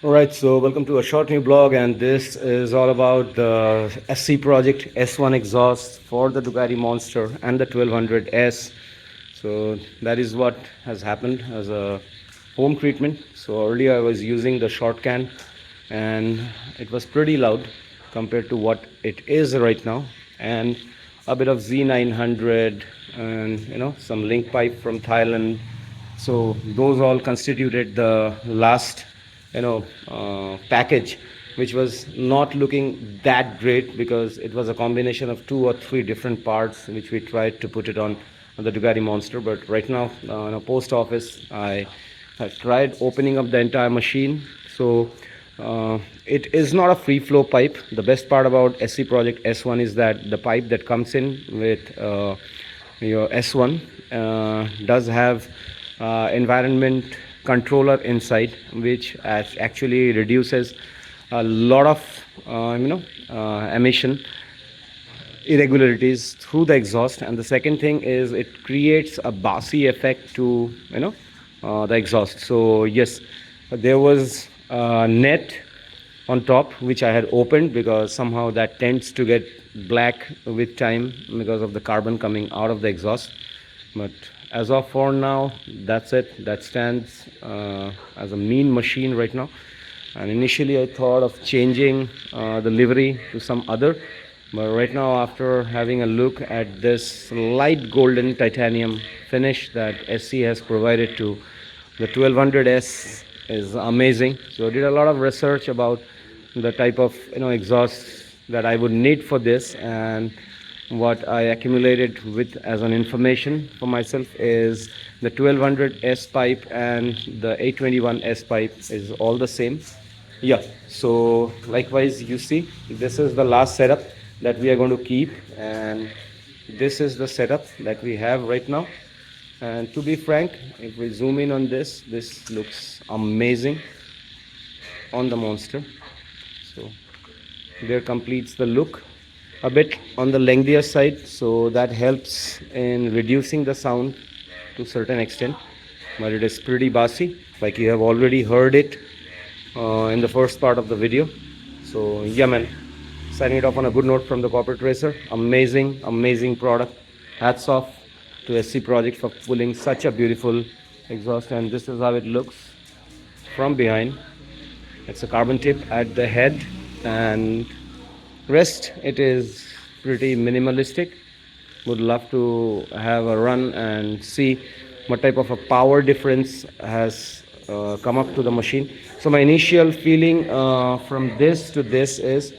Alright, so welcome to a short new blog, and this is all about the SC project S1 exhaust for the Ducati Monster and the 1200S. So that is what has happened as a home treatment. So earlier I was using the short can and it was pretty loud compared to what it is right now, and a bit of Z900 and some link pipe from Thailand. So those all constituted the last package, which was not looking that great because it was a combination of 2 or 3 different parts which we tried to put it on the Ducati Monster. But right now in a post office, I tried opening up the entire machine. So it is not a free flow pipe. The best part about SC Project S1 is that the pipe that comes in with your S1 does have environment controller inside, which actually reduces a lot of emission irregularities through the exhaust. And the second thing is it creates a bassy effect to the exhaust. So yes, there was a net on top which I had opened because somehow that tends to get black with time because of the carbon coming out of the exhaust. But as of for now, that's it. That stands as a mean machine right now. And initially I thought of changing the livery to some other, but right now, after having a look at this light golden titanium finish that SC has provided to the 1200S, is amazing. So I did a lot of research about the type of exhausts that I would need for this, and what I accumulated with as an information for myself is the 1200S pipe and the 821S pipe is all the same. Yeah, so likewise, you see, this is the last setup that we are going to keep, and this is the setup that we have right now. And to be frank, if we zoom in on this looks amazing on the Monster. So there completes the look. A bit on the lengthier side, so that helps in reducing the sound to a certain extent, but it is pretty bassy, like you have already heard it in the first part of the video. So yeah man, signing it off on a good note from the corporate racer. Amazing product. Hats off to SC Project for pulling such a beautiful exhaust. And this is how it looks from behind. It's a carbon tip at the head, and rest it is pretty minimalistic. Would love to have a run and see what type of a power difference has come up to the machine. So my initial feeling from this to this is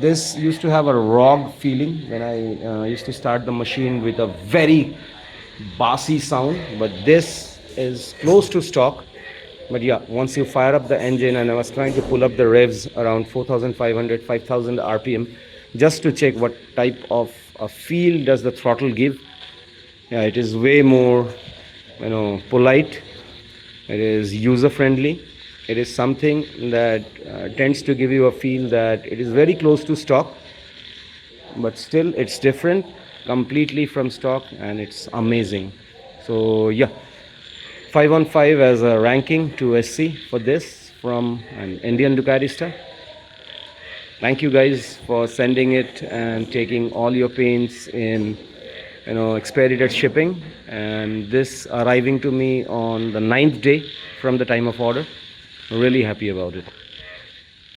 this used to have a raw feeling when I used to start the machine with a very bassy sound, but this is close to stock. But yeah, once you fire up the engine, and I was trying to pull up the revs around 4500 5000 rpm just to check what type of a feel does the throttle give. Yeah, it is way more polite. It is user friendly. It is something that tends to give you a feel that it is very close to stock, but still it's different completely from stock, and it's amazing. So yeah, 5 on 5 as a ranking to SC for this from an Indian Ducatista. Thank you guys for sending it and taking all your pains in expedited shipping, and this arriving to me on the 9th day from the time of order. Really happy about it.